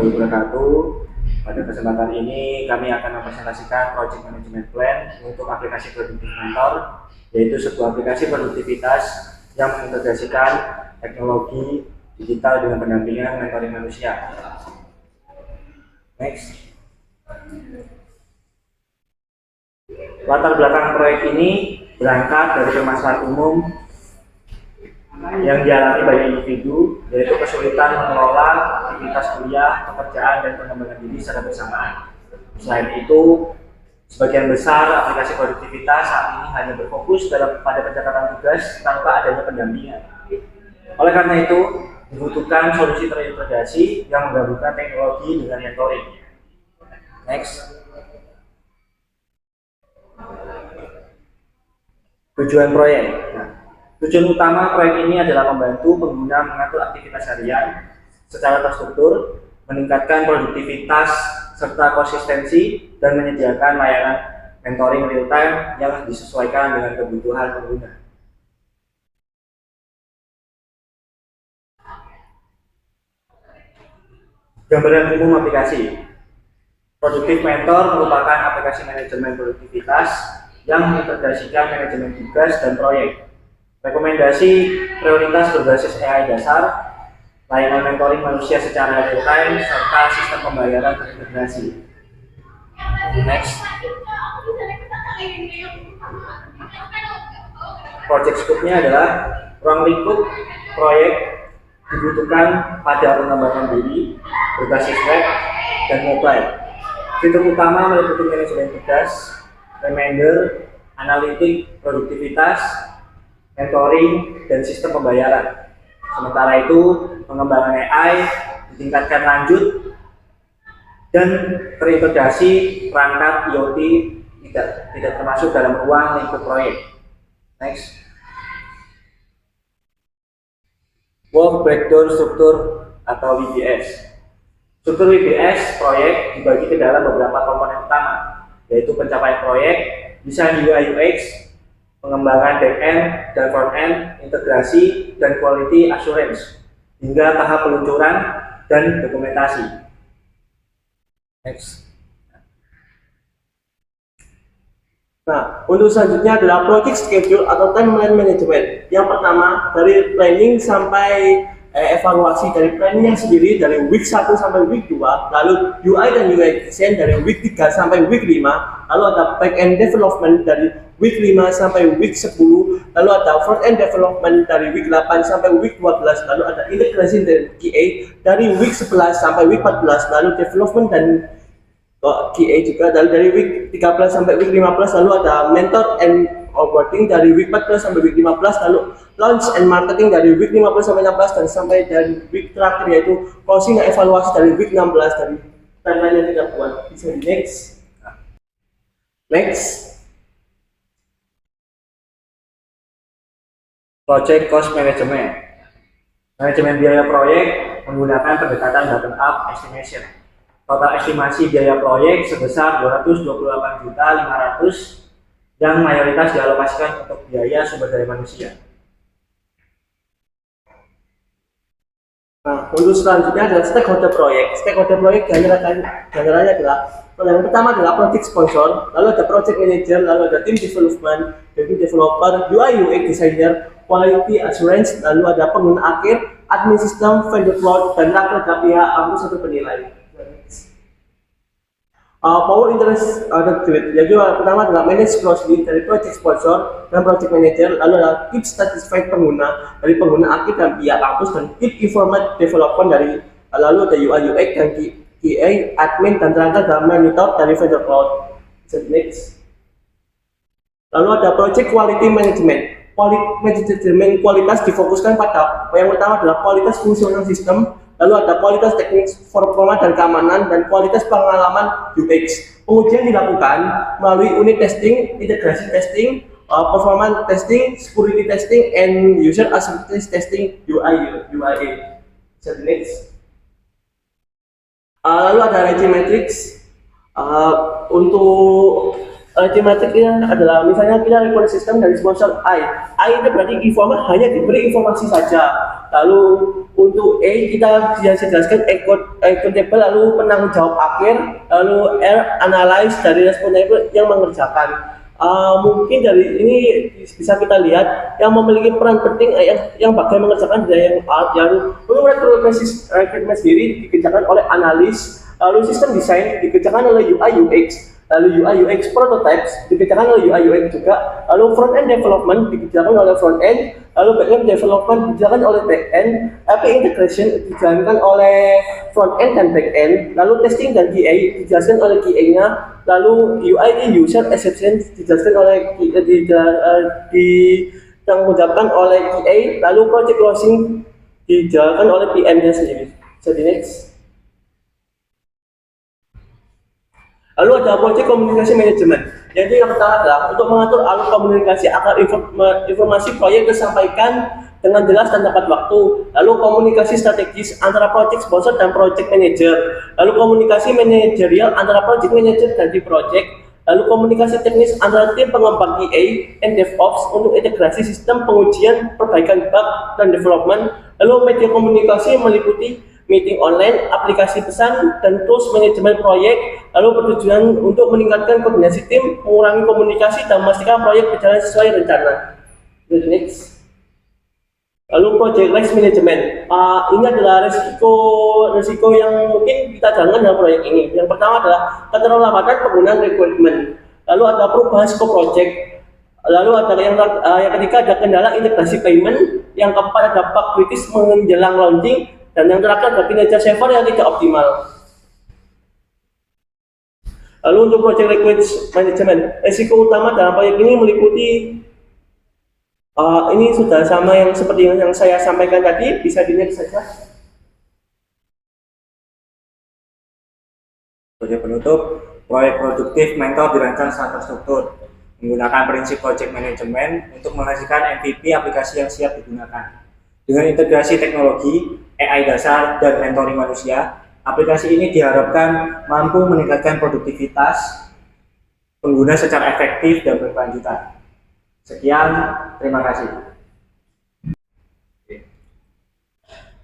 warahmatullahi wabarakatuh. Pada kesempatan ini kami akan mempresentasikan Project Management Plan untuk aplikasi Produktif Mentor, yaitu sebuah aplikasi produktivitas yang mengintegrasikan teknologi digital dengan pendampingan mentoring manusia. Next. Latar belakang proyek ini berangkat dari permasalahan umum yang dialami banyak individu, yaitu kesulitan mengelola aktivitas kuliah, pekerjaan, dan pengembangan diri secara bersamaan. Selain itu, sebagian besar aplikasi produktivitas saat ini hanya berfokus pada pencatatan tugas tanpa adanya pendampingan. Oleh karena itu, dibutuhkan solusi terintegrasi yang menggabungkan teknologi dengan mentoring. Next. Tujuan proyek. Tujuan utama proyek ini adalah membantu pengguna mengatur aktivitas harian secara terstruktur, meningkatkan produktivitas serta konsistensi, dan menyediakan layanan mentoring real time yang disesuaikan dengan kebutuhan pengguna. Gambaran umum aplikasi. Produktif Mentor merupakan aplikasi manajemen produktivitas yang mengintegrasikan manajemen tugas dan proyek. Rekomendasi prioritas berbasis AI dasar, layanan mentoring manusia secara real time, serta sistem pembayaran terintegrasi. Next. Project scope-nya adalah ruang lingkup proyek dibutuhkan pada pengembangan diri berbasis web dan mobile. Fitur utama meliputi manajemen tugas, reminder, analitik, produktivitas, mentoring, dan sistem pembayaran. Sementara itu, pengembangan AI ditingkatkan lanjut dan terintegrasi perangkat IoT tidak termasuk dalam ruang lingkup proyek. Next. Work Breakdown Struktur atau WBS. Struktur WBS proyek dibagi ke dalam beberapa komponen utama, yaitu pencapaian proyek, desain UI UX, pengembangan back-end dan front-end, integrasi, dan quality assurance, hingga tahap peluncuran dan dokumentasi. Next. Nah, untuk selanjutnya adalah project schedule atau timeline management. Yang pertama, dari planning sampai evaluasi. Dari planningnya sendiri dari week 1 sampai week 2, lalu UI dan UX design dari week 3 sampai week 5, lalu ada back end development dari week 5 sampai week 10, lalu ada front end development dari week 8 sampai week 12, lalu ada integration dan QA dari week 11 sampai week 14, lalu development dan QA juga dari week 13 sampai week 15, lalu ada mentor and onboarding dari week 14 sampai week 15, lalu launch and marketing dari week 15 sampai 16, dan sampai dari week terakhir yaitu closing dan evaluasi dari week 16 dari timeline yang kita buat. Bisa di next. Project Cost Management. Manajemen biaya proyek menggunakan pendekatan bottom up estimation. Total estimasi biaya proyek sebesar 228.500.000 yang mayoritas dialokasikan untuk biaya sumber daya manusia. Nah, untuk selanjutnya adalah stakeholder proyek. Stakeholder proyek gambarannya adalah yang pertama adalah project sponsor, lalu ada project manager, lalu ada tim development, tim developer, UI UX designer, quality assurance, lalu ada pengguna akhir, admin system, vendor cloud, dan ada pihak satu penilai. Power interest grid. Jadi pertama adalah manage closely dari project sponsor dan project manager, lalu ada keep satisfied pengguna dari pengguna akhir dan pihak kampus, dan keep informed development dari lalu ada UI UX dan QA admin, dan terakhir adalah monitor dari vendor cloud. Next. Lalu ada project quality management. Manajemen kualitas difokuskan pada yang pertama adalah kualitas fungsional sistem, lalu ada kualitas teknik, performa dan keamanan, dan kualitas pengalaman UX. Pengujian dilakukan melalui unit testing, integrasi testing, performance testing, security testing, and user acceptance testing UIA. Next. Lalu ada Regi Matrix. Untuk Tematiknya adalah misalnya kita require system dari sponsor I itu berarti informan hanya diberi informasi saja. Lalu untuk A kita jelaskan accountable, lalu penanggung jawab akhir, lalu R analyze dari responsible yang mengerjakan. Mungkin dari ini bisa kita lihat yang memiliki peran penting yang bagian mengerjakan dari yang art, lalu rekrutmen sendiri dikerjakan oleh analis, lalu sistem desain dikerjakan oleh UI UX, lalu UI UX prototypes dikerjakan oleh UI UX juga, lalu front end development dikerjakan oleh front end, lalu back end development dikerjakan oleh back end, API integration dijalankan oleh front end dan back end, lalu testing dan QA dijelaskan oleh QA-nya, lalu UI user acceptance dijelaskan oleh mengucapkan oleh QA, lalu project closing dijalankan oleh PM-nya sendiri. Jadi next. Lalu ada project komunikasi manajemen. Jadi yang pertama adalah untuk mengatur alur komunikasi agar informasi proyek disampaikan dengan jelas dan tepat waktu. Lalu komunikasi strategis antara project sponsor dan project manager. Lalu komunikasi manajerial antara project manager dan tim project. Lalu komunikasi teknis antara tim pengembang QA and DevOps untuk integrasi sistem pengujian, perbaikan bug dan development. Lalu media komunikasi meliputi meeting online, aplikasi pesan, dan tools manajemen proyek, lalu bertujuan untuk meningkatkan koordinasi tim, mengurangi komunikasi, dan memastikan proyek berjalan sesuai rencana. Next. Lalu project risk management. Ini adalah risiko yang mungkin kita jalankan dalam proyek ini. Yang pertama adalah keterlambatan penggunaan requirement. Lalu ada perubahan scope project. Lalu ada yang ketiga ada kendala integrasi payment. Yang keempat ada bug kritis menjelang launching. Dan yang terakhir ada kinerja server yang tidak optimal. Lalu untuk project requirement management, risiko utama dalam proyek ini meliputi ini sudah sama yang seperti yang saya sampaikan tadi, bisa dilihat saja. Sebagai penutup, proyek produktif mentor dirancang secara terstruktur menggunakan prinsip project management untuk menghasilkan MVP aplikasi yang siap digunakan. Dengan integrasi teknologi, AI dasar, dan mentoring manusia, aplikasi ini diharapkan mampu meningkatkan produktivitas pengguna secara efektif dan berkelanjutan. Sekian, terima kasih.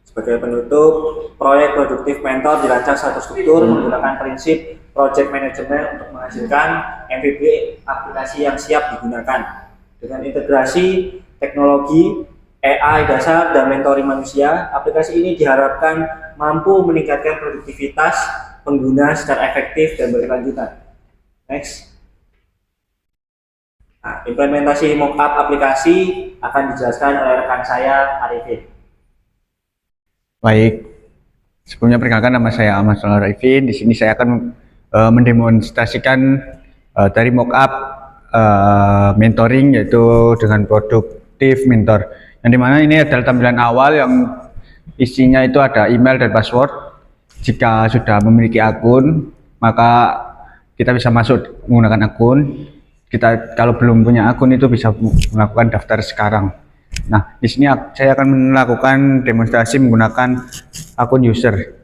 Sebagai penutup, proyek produktif mentor dirancang satu struktur menggunakan prinsip project management untuk menghasilkan MVP aplikasi yang siap digunakan. Dengan integrasi teknologi, AI dasar, dan mentoring manusia, aplikasi ini diharapkan mampu meningkatkan produktivitas pengguna secara efektif dan berkelanjutan. Next. Nah, implementasi mockup aplikasi akan dijelaskan oleh rekan saya, Arifin. Baik, sebelumnya perkenalkan nama saya Ahmad Solar Arifin. Di sini saya akan mendemonstrasikan dari mockup mentoring, yaitu dengan produktif mentor. Yang dimana ini adalah tampilan awal yang isinya itu ada email dan password. Jika sudah memiliki akun, maka kita bisa masuk menggunakan akun. Kalau belum punya akun itu bisa melakukan daftar sekarang. Nah, di sini saya akan melakukan demonstrasi menggunakan akun user.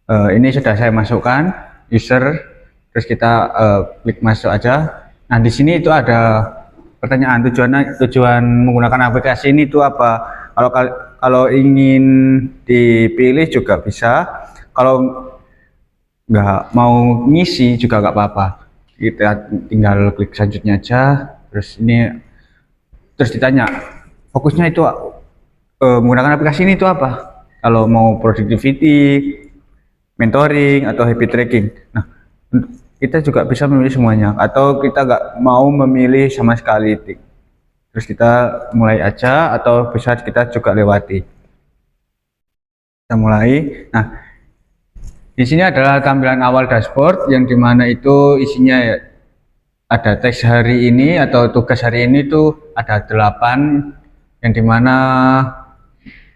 Ini sudah saya masukkan user, terus kita klik masuk aja. Nah, di sini itu ada pertanyaan tujuan menggunakan aplikasi ini itu apa? Kalau ingin dipilih juga bisa. Kalau nggak mau ngisi juga nggak apa-apa. Kita tinggal klik selanjutnya aja. Terus ditanya fokusnya itu menggunakan aplikasi ini itu apa? Kalau mau productivity, mentoring, atau habit tracking. Nah, kita juga bisa memilih semuanya, atau kita nggak mau memilih sama sekali. Terus kita mulai aja, atau bisa kita juga lewati. Kita mulai. Nah, di sini adalah tampilan awal dashboard, yang dimana itu isinya ya, ada teks hari ini atau tugas hari ini tuh ada 8, yang dimana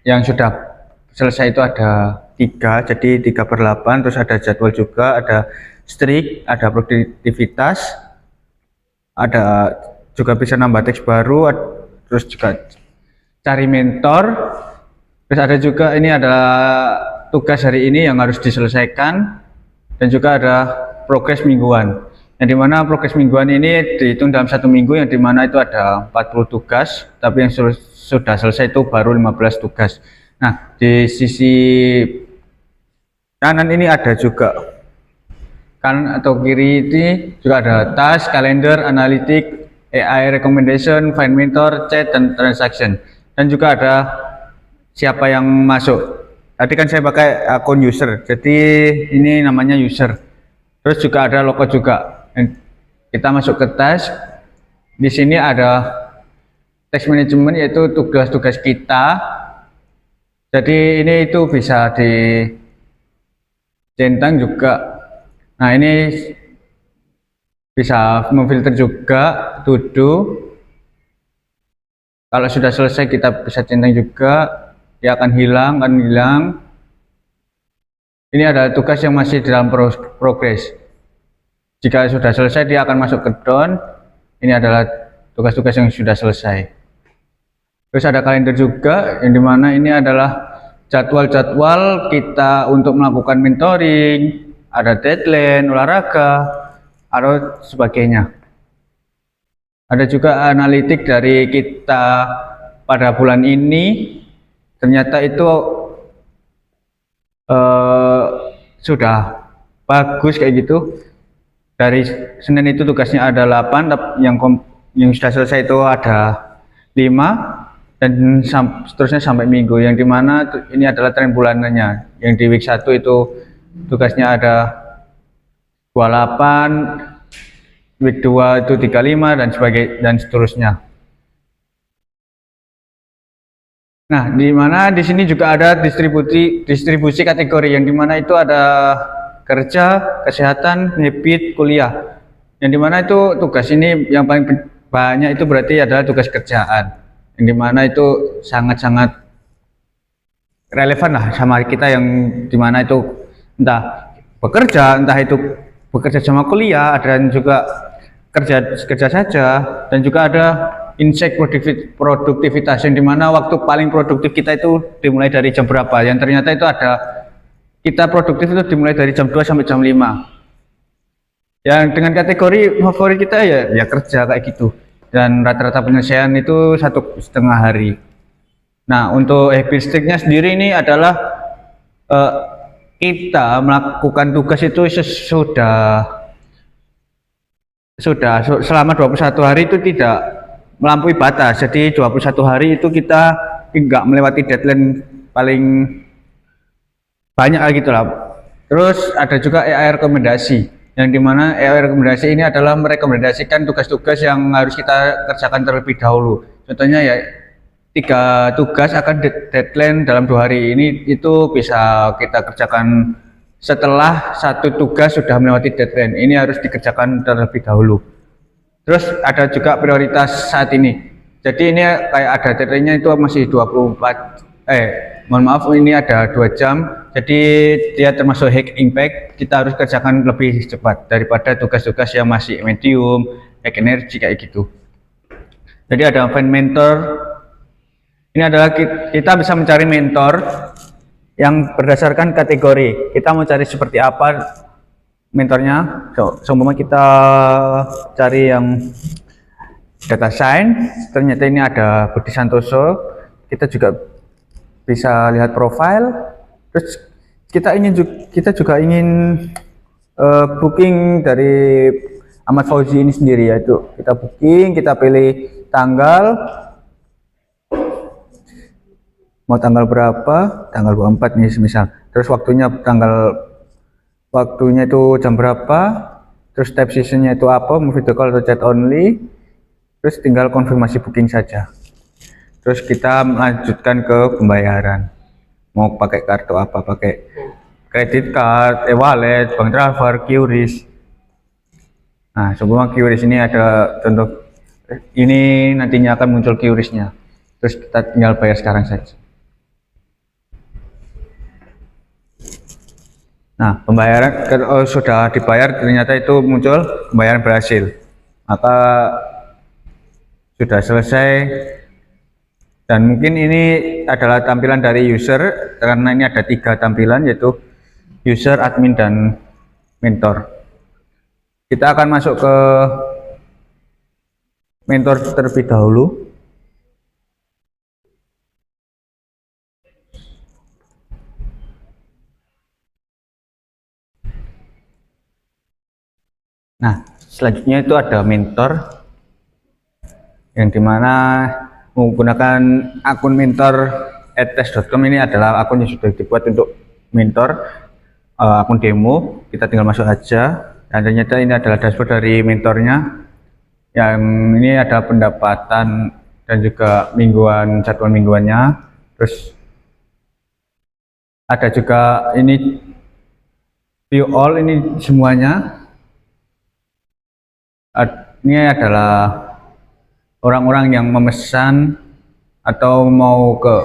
yang sudah selesai itu ada 3, jadi 3/8. Terus ada jadwal juga, ada streak, ada produktivitas, ada juga bisa nambah teks baru, terus juga cari mentor. Terus ada juga ini adalah tugas hari ini yang harus diselesaikan, dan juga ada progres mingguan. yang dimana progres mingguan ini dihitung dalam 1 minggu, yang dimana itu ada 40 tugas, tapi yang sudah selesai itu baru 15 tugas. Nah, di sisi kanan ini ada juga, kanan atau kiri ini juga ada task, kalender, analitik, AI recommendation, find mentor, chat, dan transaction. Dan juga ada siapa yang masuk. Tadi kan saya pakai akun user, jadi ini namanya user. Terus juga ada logo juga. Kita masuk ke task. Di sini ada task management, yaitu tugas-tugas kita. Jadi ini itu bisa dicentang juga. Nah, ini bisa memfilter juga to do. Kalau sudah selesai kita bisa centang juga, dia akan hilang. Ini ada tugas yang masih dalam progres. Jika sudah selesai dia akan masuk ke done. Ini adalah tugas-tugas yang sudah selesai. Terus ada kalender juga, yang dimana ini adalah jadwal-jadwal kita untuk melakukan mentoring, ada deadline, olahraga, atau sebagainya. Ada juga analitik dari kita pada bulan ini, ternyata itu sudah bagus kayak gitu. Dari Senin itu tugasnya ada 8, yang sudah selesai itu ada 5, dan seterusnya sampai minggu, yang dimana ini adalah tren bulanannya. Yang di week 1 itu tugasnya ada 28, week 2 itu 35, dan seterusnya. Nah, di mana di sini juga ada distribusi kategori, yang dimana itu ada kerja, kesehatan, habit, kuliah. Yang dimana itu tugas ini yang paling banyak itu berarti adalah tugas kerjaan. Yang dimana itu sangat-sangat relevan lah sama kita, yang dimana itu entah bekerja, entah itu bekerja sama kuliah, dan juga kerja saja, dan juga ada insight produktivitas, yang dimana waktu paling produktif kita itu dimulai dari jam berapa. Yang ternyata itu ada, kita produktif itu dimulai dari jam 2 sampai jam 5. Yang dengan kategori favorit kita ya kerja kayak gitu. Dan rata-rata penyelesaian itu 1,5 hari. Nah, untuk habit stick-nya sendiri ini adalah kita melakukan tugas itu selama 21 hari itu tidak melampaui batas. Jadi 21 hari itu kita nggak melewati deadline paling banyak gitu lah. Terus ada juga AI rekomendasi, yang dimana AI rekomendasi ini adalah merekomendasikan tugas-tugas yang harus kita kerjakan terlebih dahulu. Contohnya ya 3 tugas akan deadline dalam 2 hari, ini itu bisa kita kerjakan setelah 1 tugas sudah melewati deadline. Ini harus dikerjakan terlebih dahulu. Terus ada juga prioritas saat ini. Jadi ini kayak ada deadline-nya itu masih 24, mohon maaf, ini ada 2 jam. Jadi dia termasuk high impact, kita harus kerjakan lebih cepat daripada tugas-tugas yang masih medium, high energy kayak gitu. Jadi ada find mentor. Ini adalah kita bisa mencari mentor yang berdasarkan kategori. Kita mau cari seperti apa mentornya. Seumpama kita cari yang data science, ternyata ini ada Budi Santoso. Kita juga bisa lihat profile. Terus kita juga ingin booking dari Ahmad Fauzi ini sendiri, yaitu kita booking, kita pilih tanggal, mau tanggal berapa, tanggal 24 nih misal. Terus waktunya itu jam berapa, terus type sessionnya itu apa, mau video call atau chat only. Terus tinggal konfirmasi booking saja. Terus kita melanjutkan ke pembayaran. Mau pakai kartu apa, pakai kredit card, e-wallet, bank transfer, QRIS. Nah, semua QRIS ini ada contoh, ini nantinya akan muncul QRIS-nya. Terus kita tinggal bayar sekarang saja. Nah, pembayaran sudah dibayar, ternyata itu muncul pembayaran berhasil. Maka sudah selesai. Dan mungkin ini adalah tampilan dari user, karena ini ada 3 tampilan, yaitu user, admin, dan mentor. kita akan masuk ke mentor terlebih dahulu. Nah, selanjutnya itu ada mentor yang dimana menggunakan akun mentor @tes.com. Ini adalah akun yang sudah dibuat untuk mentor, akun demo. Kita tinggal masuk aja dan ternyata ini adalah dashboard dari mentornya. Yang ini ada pendapatan dan juga mingguan, jadwal mingguannya. Terus ada juga ini view all, ini semuanya. Ini adalah orang-orang yang memesan atau mau ke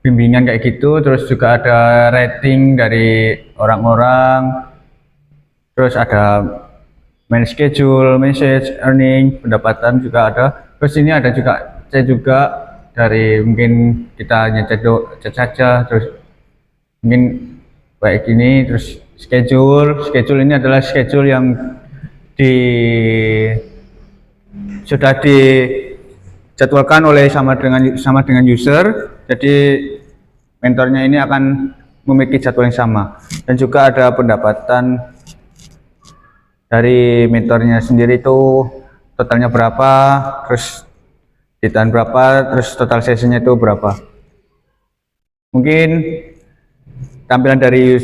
bimbingan kayak gitu. Terus juga ada rating dari orang-orang, terus ada main schedule, message, earning, pendapatan juga ada. Terus ini ada juga chat juga dari, mungkin kita hanya chat saja, terus mungkin kayak gini. Terus schedule ini adalah schedule yang sudah dijadwalkan oleh sama dengan user. Jadi mentornya ini akan memiliki jadwal yang sama, dan juga ada pendapatan dari mentornya sendiri itu totalnya berapa, terus ditahan berapa, terus total sesinya itu berapa. Mungkin tampilan dari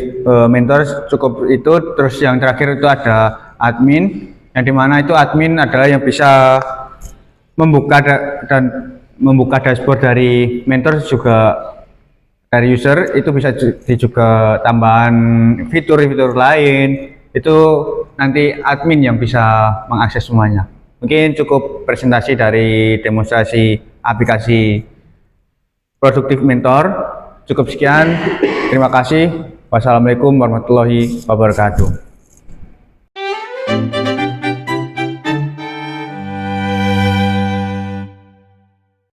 mentor cukup itu. Terus yang terakhir itu ada admin, yang dimana itu admin adalah yang bisa membuka membuka dashboard dari mentor, juga dari user. Itu bisa juga tambahan fitur-fitur lain, itu nanti admin yang bisa mengakses semuanya. Mungkin cukup presentasi dari demonstrasi aplikasi produktif mentor. Cukup sekian, terima kasih. Wassalamualaikum warahmatullahi wabarakatuh.